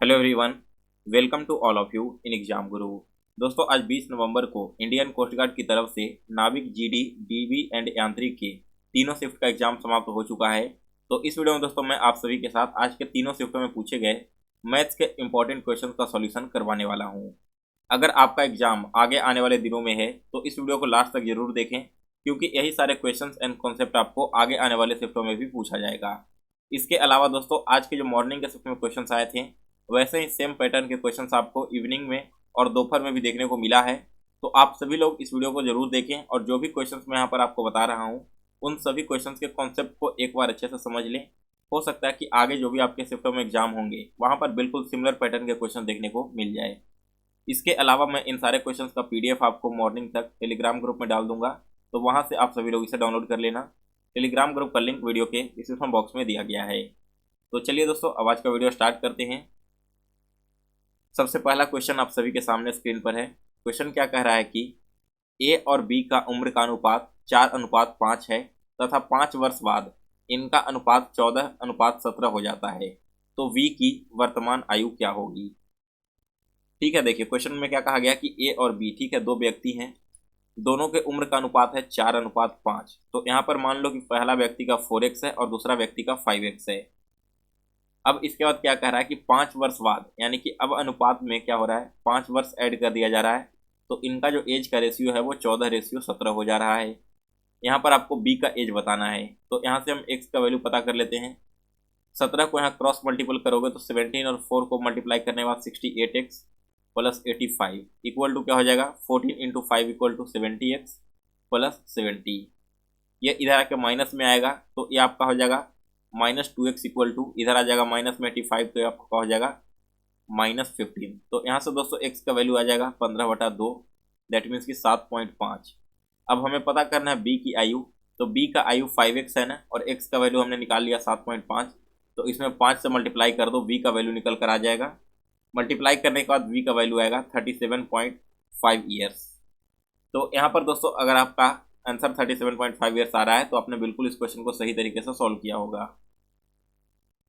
Hello everyone, welcome to all of you in exam Guru. दोस्तों, आज 20 नवंबर को इंडियन कोस्ट गार्ड की तरफ से नाविक जीडी, डीवी एंड यांत्रिक के तीनों शिफ्ट का एग्जाम समाप्त हो चुका है। तो इस वीडियो में दोस्तों मैं आप सभी के साथ आज के तीनों शिफ्टों में पूछे गए मैथ्स के इंपॉर्टेंट क्वेश्चन का सॉल्यूशन करवाने वाला हूँ। अगर आपका एग्जाम आगे आने वाले दिनों में है तो इस वीडियो को लास्ट तक जरूर देखें, क्योंकि यही सारे क्वेश्चन एंड कॉन्सेप्ट आपको आगे आने वाले शिफ्टों में भी पूछा जाएगा। इसके अलावा दोस्तों, आज के जो मॉर्निंग के शिफ्ट में क्वेश्चन आए थे वैसे ही सेम पैटर्न के क्वेश्चंस आपको इवनिंग में और दोपहर में भी देखने को मिला है। तो आप सभी लोग इस वीडियो को जरूर देखें और जो भी क्वेश्चंस मैं यहाँ पर आपको बता रहा हूँ उन सभी क्वेश्चंस के कॉन्सेप्ट को एक बार अच्छे से समझ लें। हो सकता है कि आगे जो भी आपके शिफ्टों में एग्जाम होंगे वहाँ पर बिल्कुल सिमिलर पैटर्न के क्वेश्चन देखने को मिल जाए। इसके अलावा मैं इन सारे क्वेश्चन का PDF आपको मॉर्निंग तक टेलीग्राम ग्रुप में डाल दूंगा, तो वहाँ से आप सभी लोग इसे डाउनलोड कर लेना। टेलीग्राम ग्रुप का लिंक वीडियो के डिस्क्रिप्शन बॉक्स में दिया गया है। तो चलिए दोस्तों, आज का वीडियो स्टार्ट करते हैं। सबसे पहला क्वेश्चन आप सभी के सामने स्क्रीन पर है। क्वेश्चन क्या कह रहा है कि ए और बी का उम्र का अनुपात 4:5 है तथा 5 वर्ष बाद इनका अनुपात 14:17 हो जाता है, तो वी की वर्तमान आयु क्या होगी। ठीक है, देखिए क्वेश्चन में क्या कहा गया कि ए और बी, ठीक है, दो व्यक्ति हैं, दोनों के उम्र का अनुपात है 4:5। तो यहाँ पर मान लो कि पहला व्यक्ति का 4x है और दूसरा व्यक्ति का 5x है। अब इसके बाद क्या कह रहा है कि 5 वर्ष बाद, यानी कि अब अनुपात में क्या हो रहा है, 5 वर्ष ऐड कर दिया जा रहा है, तो इनका जो एज का रेशियो है वो 14:17 हो जा रहा है। यहाँ पर आपको बी का एज बताना है, तो यहाँ से हम एक्स का वैल्यू पता कर लेते हैं। 17 को यहाँ क्रॉस मल्टीपल करोगे तो 17 और 4 को मल्टीप्लाई करने के बाद 68x प्लस 85 इक्वल टू क्या हो जाएगा, 14 into 5 equal to 70x plus 70। ये इधर आके माइनस में आएगा तो ये आपका हो जाएगा -2x इक्वल टू, इधर आ जाएगा माइनस में 85 तो आपका हो जाएगा -15। तो यहाँ से दोस्तों x का वैल्यू आ जाएगा 15/2, दैट मीन्स कि 7.5। अब हमें पता करना है b की आयु, तो b का आयु 5x है ना, और x का वैल्यू हमने निकाल लिया 7.5, तो इसमें 5 से मल्टीप्लाई कर दो, v का वैल्यू निकल कर आ जाएगा। मल्टीप्लाई करने के बाद v का वैल्यू आएगा 37.5 ईयर्स। तो यहाँ पर दोस्तों अगर आपका आंसर 37.5 ईयर्स आ रहा है तो आपने बिल्कुल इस क्वेश्चन को सही तरीके से सॉल्व किया होगा।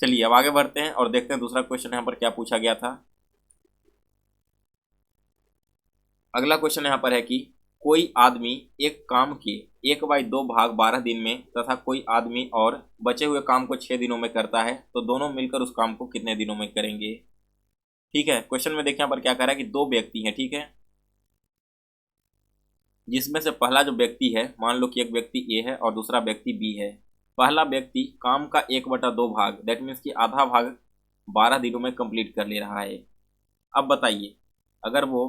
चलिए अब आगे बढ़ते हैं और देखते हैं दूसरा क्वेश्चन यहाँ पर क्या पूछा गया था। अगला क्वेश्चन यहाँ पर है कि कोई आदमी एक काम के 1/2 भाग 12 दिन में तथा कोई आदमी और बचे हुए काम को 6 दिनों में करता है, तो दोनों मिलकर उस काम को कितने दिनों में करेंगे। ठीक है, क्वेश्चन में देखिए यहाँ पर क्या कह रहा है कि दो व्यक्ति हैं, ठीक है, जिसमें से पहला जो व्यक्ति है, मान लो कि एक व्यक्ति ए है और दूसरा व्यक्ति बी है। पहला व्यक्ति काम का 1/2 भाग, दैट मीन्स कि आधा भाग 12 दिनों में कंप्लीट कर ले रहा है। अब बताइए, अगर वो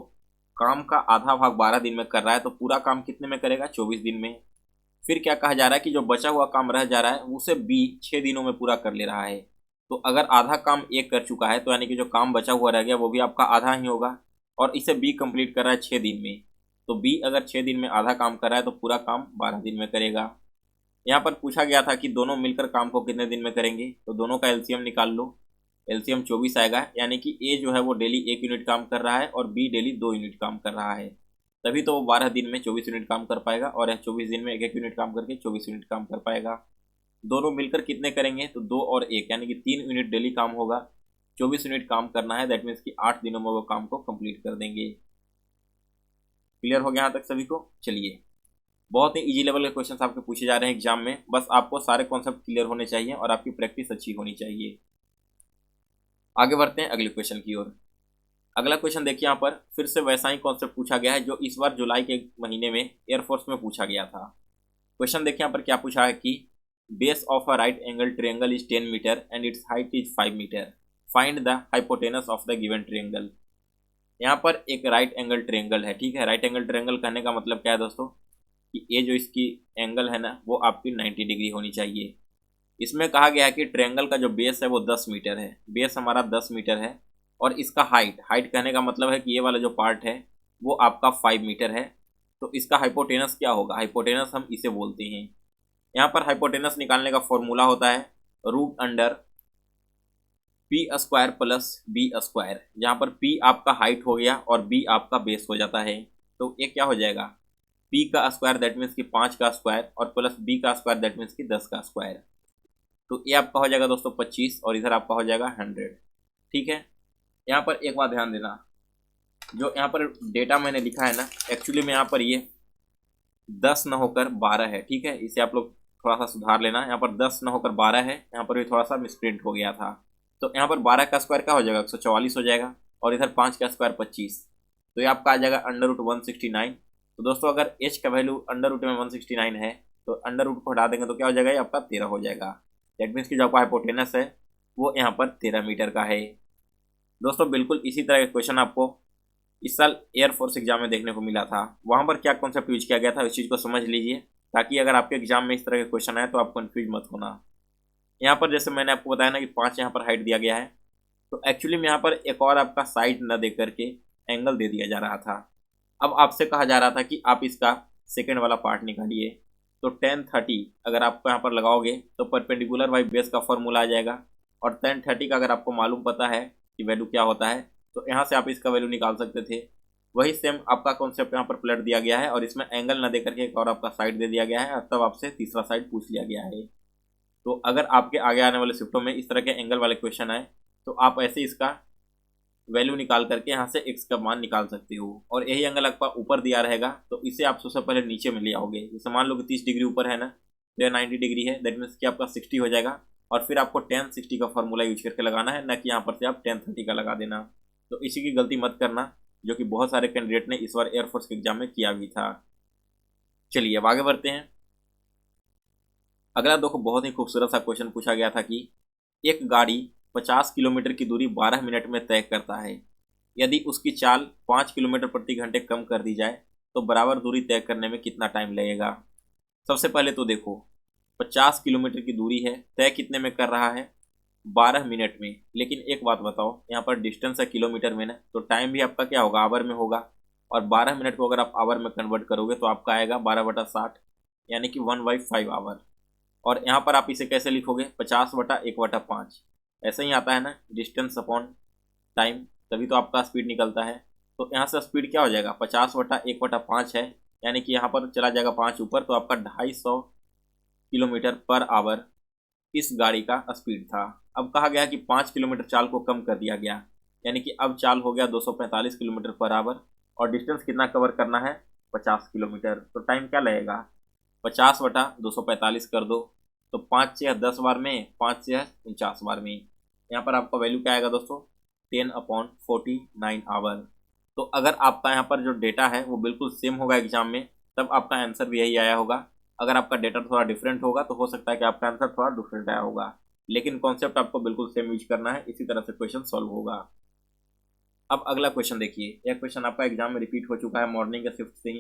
काम का आधा भाग 12 दिन में कर रहा है तो पूरा काम कितने में करेगा, 24 दिन में। फिर क्या कहा जा रहा है कि जो बचा हुआ काम रह जा रहा है उसे बी 6 दिनों में पूरा कर ले रहा है। तो अगर आधा काम ए कर चुका है तो यानी कि जो काम बचा हुआ रह गया वो भी आपका आधा ही होगा, और इसे बी कंप्लीट कर रहा है 6 दिन में। तो बी अगर 6 दिन में आधा काम कर रहा है तो पूरा काम 12 दिन में करेगा। यहाँ पर पूछा गया था कि दोनों मिलकर काम को कितने दिन में करेंगे, तो दोनों का एलसीएम निकाल लो। एलसीएम 24 आएगा, यानी कि ए जो है वो डेली 1 यूनिट काम कर रहा है और बी डेली 2 यूनिट काम कर रहा है, तभी तो वो 12 दिन में 24 यूनिट काम कर पाएगा, और यह 24 दिन में 1-1 यूनिट काम करके 24 यूनिट काम कर पाएगा। दोनों मिलकर कितने करेंगे, तो 2 और 1 यानी कि 3 यूनिट डेली काम होगा। 24 यूनिट काम करना है, दैट मीन्स कि 8 दिनों में वो काम को कंप्लीट कर देंगे। क्लियर हो गया यहाँ तक सभी को। चलिए, बहुत ही इजी लेवल के क्वेश्चन आपके पूछे जा रहे हैं एग्जाम में, बस आपको सारे कॉन्सेप्ट क्लियर होने चाहिए और आपकी प्रैक्टिस अच्छी होनी चाहिए। आगे बढ़ते हैं अगले क्वेश्चन की ओर। अगला क्वेश्चन देखिए, यहाँ पर फिर से वैसा ही कॉन्सेप्ट पूछा गया है जो इस बार जुलाई के महीने में एयरफोर्स में पूछा गया था। क्वेश्चन देखिए यहाँ पर क्या पूछा है कि base of a right angle triangle is 10 metre and its height is 5 metre, find the hypotenuse of the given triangle. यहाँ पर एक राइट एंगल ट्रायंगल है, ठीक है। राइट एंगल ट्रायंगल कहने का मतलब क्या है दोस्तों, कि ये जो इसकी एंगल है ना वो आपकी 90 डिग्री होनी चाहिए। इसमें कहा गया है कि ट्रायंगल का जो बेस है वो 10 मीटर है, बेस हमारा 10 मीटर है, और इसका हाइट कहने का मतलब है कि ये वाला जो पार्ट है वो आपका 5 मीटर है। तो इसका हाइपोटेनस क्या होगा, हाइपोटेनस हम इसे बोलते हैं। यहाँ पर हाइपोटेनस निकालने का फॉर्मूला होता है √अंडर p² प्लस b², जहाँ पर p आपका हाइट हो गया और b आपका बेस हो जाता है। तो ये क्या हो जाएगा, p का स्क्वायर दैट मीन्स कि 5 का स्क्वायर, और प्लस b का स्क्वायर दैट मीन्स कि 10 का स्क्वायर। तो ये आपका हो जाएगा दोस्तों 25, और इधर आपका हो जाएगा 100। ठीक है, यहाँ पर एक बात ध्यान देना, जो यहाँ पर डेटा मैंने लिखा है ना, एक्चुअली में यहाँ पर ये 10 न होकर 12 है, ठीक है। इसे आप लोग थोड़ा सा सुधार लेना। यहाँ पर 10 न होकर 12 है, यहाँ पर भी थोड़ा सा मिसप्रिंट हो गया था। तो यहाँ पर 12 का स्क्वायर क्या हो जाएगा, 144 हो जाएगा, और इधर 5 का स्क्वायर 25, तो ये आपका आ जाएगा √169। तो दोस्तों अगर एच का वैल्यू अंडर रूट में 169 है तो अंडर रूट को हटा देंगे तो क्या हो जाएगा, ये आपका 13 हो जाएगा। दैट मीन्स कि जो आपका हाइपोटेनस है वो यहाँ पर 13 मीटर का है। दोस्तों बिल्कुल इसी तरह का क्वेश्चन आपको इस साल एयरफोर्स एग्जाम में देखने को मिला था। वहाँ पर क्या कॉन्सेप्ट यूज किया गया था इस चीज़ को समझ लीजिए, ताकि अगर आपके एग्जाम में इस तरह के क्वेश्चन आए तो आप कंफ्यूज मत होना। यहाँ पर जैसे मैंने आपको बताया ना कि 5 यहाँ पर हाइट दिया गया है, तो एक्चुअली में यहाँ पर एक और आपका साइड न दे करके एंगल दे दिया जा रहा था। अब आपसे कहा जा रहा था कि आप इसका सेकेंड वाला पार्ट निकालिए। तो tan30 अगर आपको यहाँ पर लगाओगे तो परपेंडिकुलर बाई बेस का फॉर्मूला आ जाएगा, और tan30 का अगर आपको मालूम पता है कि वैल्यू क्या होता है तो यहाँ से आप इसका वैल्यू निकाल सकते थे। वही सेम आपका कॉन्सेप्ट यहाँ पर प्लट दिया गया है, और इसमें एंगल न दे करके एक और आपका साइड दे दिया गया है, और तब आपसे तीसरा साइड पूछ लिया गया है। तो अगर आपके आगे आने वाले शिफ्टों में इस तरह के एंगल वाले क्वेश्चन आए तो आप ऐसे इसका वैल्यू निकाल करके यहाँ से x का मान निकाल सकते हो। और यही एंगल आपका ऊपर दिया रहेगा तो इसे आप सबसे पहले नीचे में ले आओगे। जैसे मान लो कि 30 डिग्री ऊपर है ना, तो 90 डिग्री है, दैट मीन्स कि आपका 60 हो जाएगा, और फिर आपको tan60 का फॉर्मूला यूज करके लगाना है, ना कि यहाँ पर से आप tan30 का लगा देना। तो इसी की गलती मत करना, जो कि बहुत सारे कैंडिडेट ने इस बार एयरफोर्स के एग्जाम में किया भी था। चलिए अब आगे बढ़ते हैं। अगला देखो बहुत ही खूबसूरत सा क्वेश्चन पूछा गया था कि एक गाड़ी 50 किलोमीटर की दूरी 12 मिनट में तय करता है। यदि उसकी चाल 5 किलोमीटर प्रति घंटे कम कर दी जाए तो बराबर दूरी तय करने में कितना टाइम लगेगा। सबसे पहले तो देखो 50 किलोमीटर की दूरी है, तय कितने में कर रहा है, 12 मिनट में। लेकिन एक बात बताओ, यहाँ पर डिस्टेंस है किलोमीटर में ना, तो टाइम भी आपका क्या होगा, आवर में होगा। और 12 मिनट को अगर आप आवर में कन्वर्ट करोगे तो आपका आएगा 12/60, यानी कि 1/5 आवर। और यहाँ पर आप इसे कैसे लिखोगे, 50/1/5, ऐसे ही आता है ना, डिस्टेंस अपॉन टाइम, तभी तो आपका स्पीड निकलता है। तो यहाँ से स्पीड क्या हो जाएगा, 50/1/5 है, यानी कि यहाँ पर चला जाएगा 5 ऊपर, तो आपका 250 किलोमीटर पर आवर इस गाड़ी का स्पीड था। अब कहा गया कि 5 किलोमीटर चाल को कम कर दिया गया, यानी कि अब चाल हो गया 245 किलोमीटर पर आवर, और डिस्टेंस कितना कवर करना है, 50 किलोमीटर। तो टाइम क्या लगेगा, 50/245 कर दो, तो 5 से 10 बार में, 5 से 49 बार में। यहाँ पर आपका वैल्यू क्या आएगा दोस्तों, 10/49 आवर। तो अगर आपका यहाँ पर जो डेटा है वो बिल्कुल सेम होगा एग्जाम में, तब आपका आंसर भी यही आया होगा। अगर आपका डेटा थोड़ा डिफरेंट होगा तो हो सकता है कि आपका आंसर थोड़ा डिफरेंट आया होगा, लेकिन कॉन्सेप्ट आपको बिल्कुल सेम यूज करना है, इसी तरह से क्वेश्चन सॉल्व होगा। अब अगला क्वेश्चन देखिए, यह क्वेश्चन आपका एग्जाम में रिपीट हो चुका है मॉर्निंग के शिफ्ट से ही।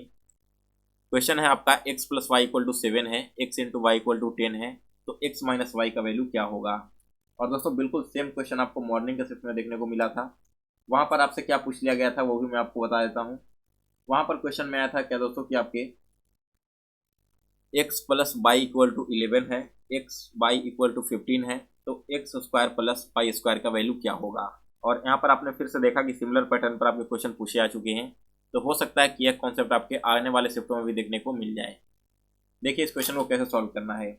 क्वेश्चन है आपका x + y = 7 है, x × y = 10 है, तो x - y का वैल्यू क्या होगा। और दोस्तों बिल्कुल सेम क्वेश्चन आपको मॉर्निंग के शिफ्ट में देखने को मिला था। वहाँ पर आपसे क्या पूछ लिया गया था वो भी मैं आपको बता देता हूँ। वहाँ पर क्वेश्चन में आया था क्या दोस्तों कि आपके x + y = 11 है, xy = 15 है, तो x² + y² का वैल्यू क्या होगा। और यहाँ पर आपने फिर से देखा कि सिमिलर पैटर्न पर आपके क्वेश्चन पूछे आ चुके हैं, तो हो सकता है कि यह कॉन्सेप्ट आपके आने वाले शिफ्टों में भी देखने को मिल जाए। देखिए इस क्वेश्चन को कैसे सॉल्व करना है।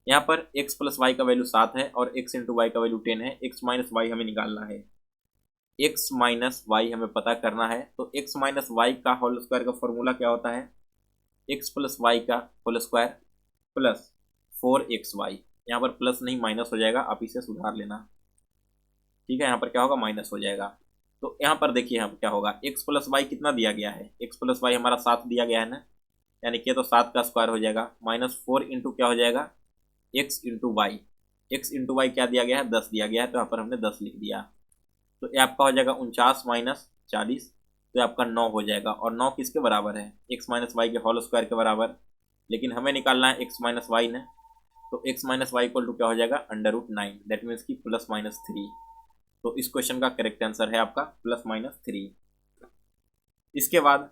यहाँ पर x + y का वैल्यू 7 है और x × y का वैल्यू 10है, x - y हमें निकालना है। x - y हमें पता करना है, तो x - y का होल स्क्वायर का फॉर्मूला क्या होता है, x + y का होल स्क्वायर प्लस 4xy। यहाँ पर प्लस नहीं माइनस हो जाएगा, आप इसे सुधार लेना, ठीक है। यहाँ पर क्या होगा, माइनस हो जाएगा। तो यहाँ पर देखिए यहाँ पर क्या होगा, x + y कितना दिया गया है, x + y हमारा 7 दिया गया है ना, यानी कि तो 7 का स्क्वायर हो जाएगा, -4 इंटू क्या हो जाएगा, x × y। x × y क्या दिया गया है, 10 दिया गया है, तो यहाँ पर हमने 10 लिख दिया। तो ये आपका हो जाएगा 49 - 40, तो ये आपका 9 हो जाएगा। और 9 किसके बराबर है, x - y के होल स्क्वायर के बराबर। लेकिन हमें निकालना है x - y ने, तो x - y = क्या हो जाएगा, √9, दैट मीन्स की +-3। तो इस क्वेश्चन का करेक्ट आंसर है आपका +-3। इसके बाद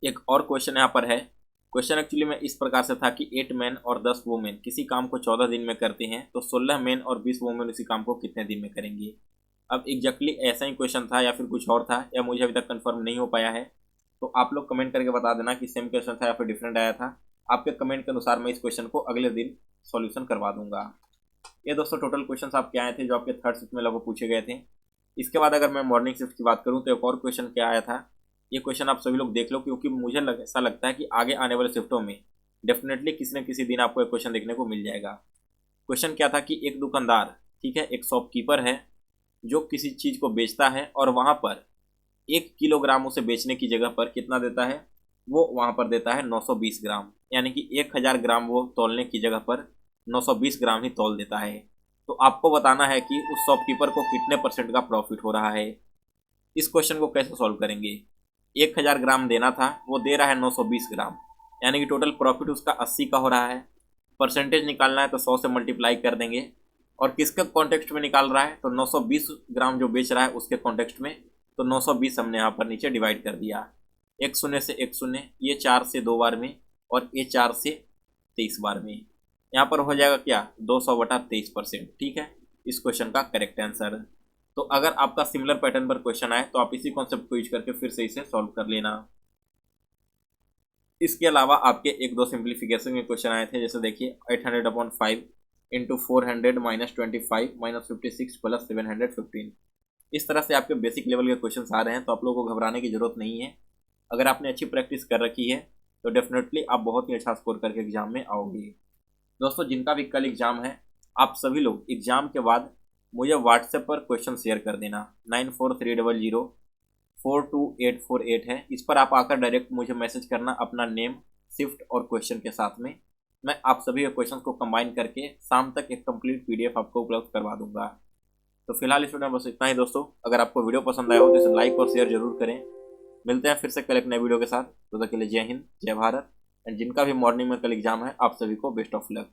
एक और क्वेश्चन यहाँ पर है। क्वेश्चन एक्चुअली में इस प्रकार से था कि 8 मैन और 10 वुमेन किसी काम को 14 दिन में करते हैं, तो 16 मैन और 20 वुमेन उसी काम को कितने दिन में करेंगे। अब एग्जैक्टली ऐसा ही क्वेश्चन था या फिर कुछ और था, या मुझे अभी तक कंफर्म नहीं हो पाया है, तो आप लोग कमेंट करके बता देना कि सेम क्वेश्चन था या फिर डिफरेंट आया था। आपके कमेंट के अनुसार मैं इस क्वेश्चन को अगले दिन सॉल्यूशन करवा दूंगा। ये दोस्तों टोटल क्वेश्चन आपके आए थे जो आपके थर्ड शिफ्ट में लगभग पूछे गए थे। इसके बाद अगर मैं मॉर्निंग शिफ्ट की बात करूं तो एक और क्वेश्चन क्या आया था, ये क्वेश्चन आप सभी लोग देख लो, क्योंकि मुझे ऐसा लगता है कि आगे आने वाले शिफ्टों में डेफिनेटली किसी न किसी दिन आपको एक क्वेश्चन देखने को मिल जाएगा। क्वेश्चन क्या था कि एक दुकानदार, ठीक है, एक शॉपकीपर है जो किसी चीज़ को बेचता है और वहाँ पर 1 किलोग्राम उसे बेचने की जगह पर कितना देता है, वो वहाँ पर देता है 920 ग्राम, यानी कि 1000 ग्राम वो तौलने की जगह पर 920 ग्राम ही तौल देता है। तो आपको बताना है कि उस शॉपकीपर को कितने परसेंट का प्रॉफिट हो रहा है। इस क्वेश्चन को कैसे सॉल्व करेंगे, 1000 ग्राम देना था, वो दे रहा है 920 ग्राम, यानी कि टोटल प्रॉफिट उसका 80 का हो रहा है। परसेंटेज निकालना है तो 100 से मल्टीप्लाई कर देंगे, और किसके कॉन्टेक्स्ट में निकाल रहा है तो 920 ग्राम जो बेच रहा है उसके कॉन्टेक्स्ट में, तो 920 हमने यहाँ पर नीचे डिवाइड कर दिया। एक शून्य से एक शून्य, ये 4 से 2 बार में, और ये 4 से 23 बार में, यहाँ पर हो जाएगा क्या 200/23%। ठीक है, इस क्वेश्चन का करेक्ट आंसर। तो अगर आपका सिमिलर पैटर्न पर क्वेश्चन आए तो आप इसी कॉन्सेप्ट को यूज करके फिर से इसे सॉल्व कर लेना। इसके अलावा आपके एक दो सिंप्लीफिकेशन के क्वेश्चन आए थे, जैसे देखिए 800/5 इंटू 400 -25 -56 प्लस 715। इस तरह से आपके बेसिक लेवल के क्वेश्चन आ रहे हैं, तो आप लोगों को घबराने की जरूरत नहीं है। अगर आपने अच्छी प्रैक्टिस कर रखी है तो डेफिनेटली आप बहुत ही अच्छा स्कोर करके एग्जाम में आओगे। दोस्तों, जिनका भी कल एग्जाम है, आप सभी लोग एग्जाम के बाद मुझे व्हाट्सएप पर क्वेश्चन शेयर कर देना। 9430042848 है, इस पर आप आकर डायरेक्ट मुझे मैसेज करना अपना नेम, शिफ्ट और क्वेश्चन के साथ में। मैं आप सभी क्वेश्चन को कंबाइन करके शाम तक एक कंप्लीट पीडीएफ आपको उपलब्ध करवा दूंगा। तो फिलहाल इस वीडियो में बस इतना ही दोस्तों। अगर आपको वीडियो पसंद आया हो तो इसे लाइक और शेयर जरूर करें। मिलते हैं फिर से कल एक नए वीडियो के साथ। तब तक के लिए जय हिंद, जय भारत। एंड जिनका भी मॉर्निंग में कल एग्जाम है, आप सभी को बेस्ट ऑफ लक।